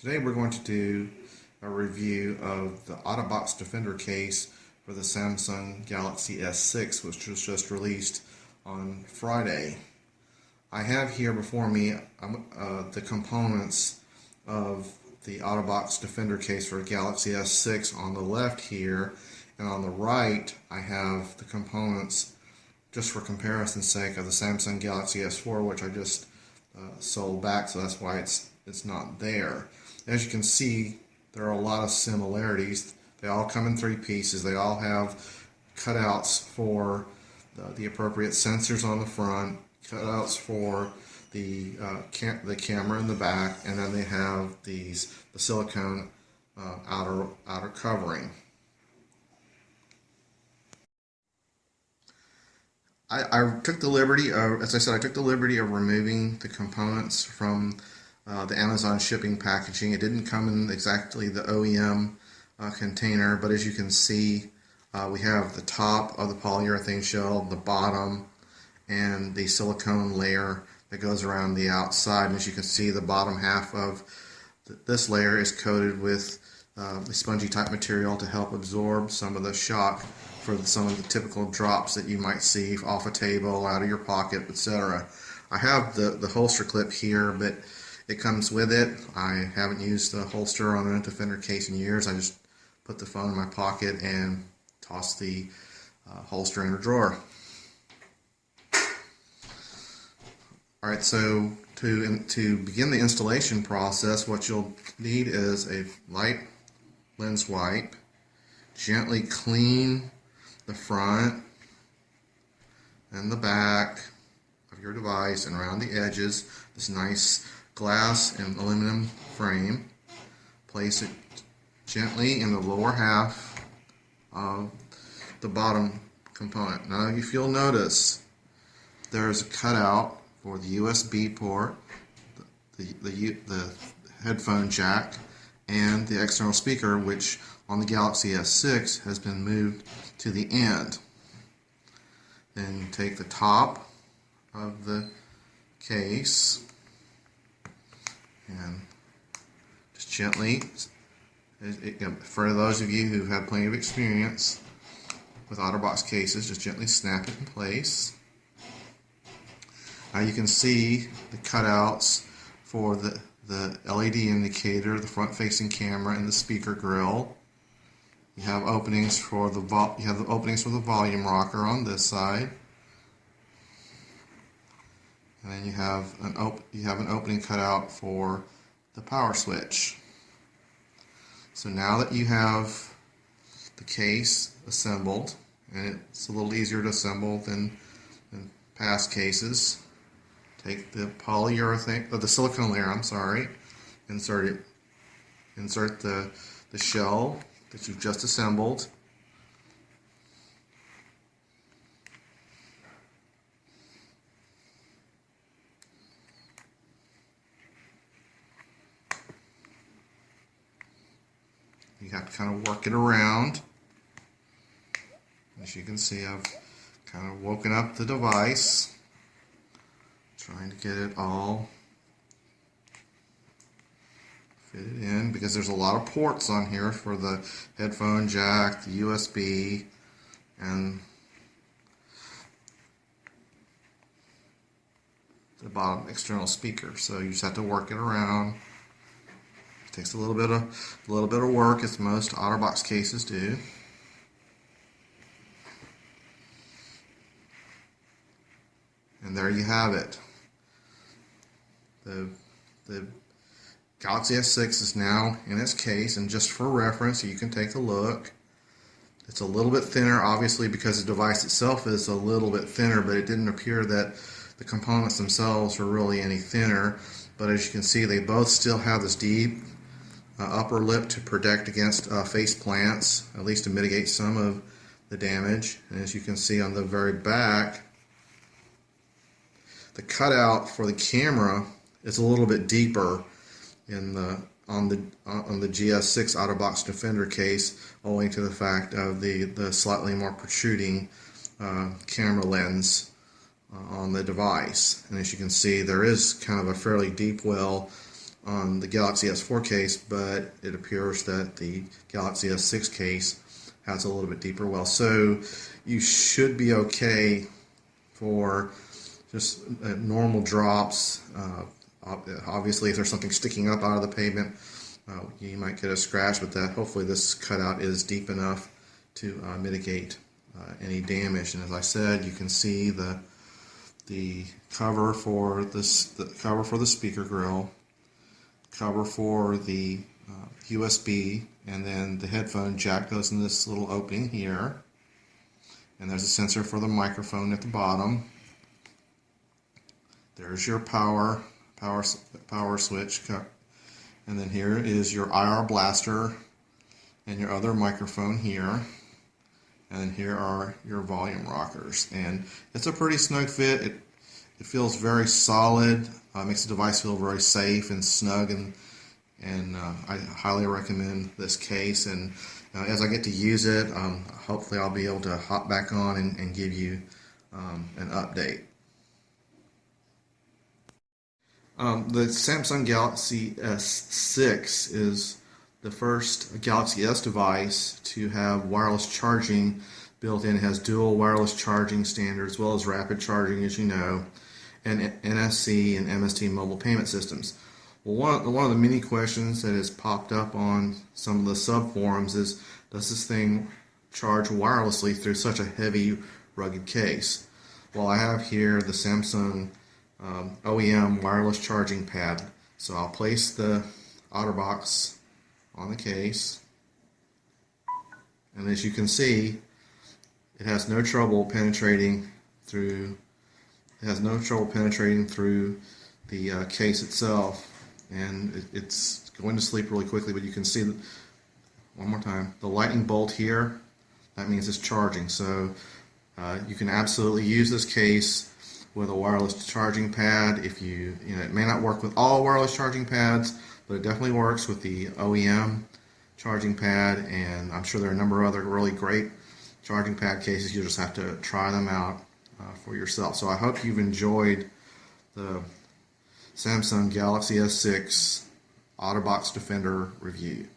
Today we're going to do a review of the Otterbox Defender case for the Samsung Galaxy S6, which was just released on Friday. I have here before me the components of the Otterbox Defender case for Galaxy S6 on the left here, and on the right I have the components, just for comparison's sake, of the Samsung Galaxy S4, which I just sold back, so that's why it's not there. As you can see, there are a lot of similarities. They all come in three pieces. They all have cutouts for the appropriate sensors on the front, cutouts for the camera in the back, and then they have the silicone outer covering. I took the liberty of, as I said, I took the liberty of removing the components from the Amazon shipping packaging. It didn't come in exactly the OEM container, but as you can see, we have the top of the polyurethane shell, the bottom, and the silicone layer that goes around the outside. And as you can see, the bottom half of this layer is coated with a spongy type material to help absorb some of the shock for some of the typical drops that you might see off a table, out of your pocket, etc. I have the holster clip here, but it comes with it. I haven't used the holster on a Defender case in years. I just put the phone in my pocket and toss the holster in a drawer. Alright, so to begin the installation process, what you'll need is a light lens wipe. Gently clean the front and the back of your device and around the edges. This nice glass and aluminum frame. Place it gently in the lower half of the bottom component. Now if you'll notice, there's a cutout for the USB port, the headphone jack, and the external speaker, which on the Galaxy S6 has been moved to the end. Then take the top of the case and just gently, for those of you who have plenty of experience with Otterbox cases, just gently snap it in place. Now you can see the cutouts for the LED indicator, the front-facing camera, and the speaker grill. You have openings for the volume rocker on this side, and then you have an opening cutout for the power switch. So now that you have the case assembled, and it's a little easier to assemble than past cases, take the polyurethane, the silicone layer, insert the shell that you've just assembled. You have to kind of work it around. As you can see, I've kind of woken up the device, trying to get it all fitted in, because there's a lot of ports on here for the headphone jack, the USB, and the bottom external speaker. So you just have to work it around. It takes a little bit of work, as most Otterbox cases do. And there you have it. The Galaxy S6 is now in its case, and just for reference, you can take a look. It's a little bit thinner, obviously, because the device itself is a little bit thinner, but it didn't appear that the components themselves were really any thinner. But as you can see, they both still have this deep upper lip to protect against face plants, at least to mitigate some of the damage. And as you can see on the very back, the cutout for the camera is a little bit deeper on the GS6 Otterbox Defender case, owing to the fact of the slightly more protruding camera lens on the device. And as you can see, there is kind of a fairly deep well on the Galaxy S4 case, but it appears that the Galaxy S6 case has a little bit deeper well. So you should be okay for just normal drops. Obviously, if there's something sticking up out of the pavement, you might get a scratch, but hopefully this cutout is deep enough to mitigate any damage. And as I said, you can see the cover for the cover for the speaker grill, cover for the USB, and then the headphone jack goes in this little opening here. And there's a sensor for the microphone at the bottom. There's your power switch, and then here is your IR blaster and your other microphone here. And then here are your volume rockers, and it's a pretty snug fit. It feels very solid. Makes the device feel very safe and snug, and I highly recommend this case. And as I get to use it, hopefully I'll be able to hop back on and give you an update. The Samsung Galaxy S6 is the first Galaxy S device to have wireless charging built in. It has dual wireless charging standards as well as rapid charging, as you know, and NFC and MST mobile payment systems. Well, one of the many questions that has popped up on some of the sub forums is, does this thing charge wirelessly through such a heavy, rugged case? Well, I have here the Samsung OEM wireless charging pad. So I'll place the Otterbox on the case, and as you can see, it has no trouble penetrating through. It has no trouble penetrating through the case itself, and it's going to sleep really quickly. But you can see, one more time, the lightning bolt here. That means it's charging. So you can absolutely use this case with a wireless charging pad. If you know, it may not work with all wireless charging pads, but it definitely works with the OEM charging pad, and I'm sure there are a number of other really great charging pad cases. You just have to try them out for yourself. So I hope you've enjoyed the Samsung Galaxy S6 Otterbox Defender review.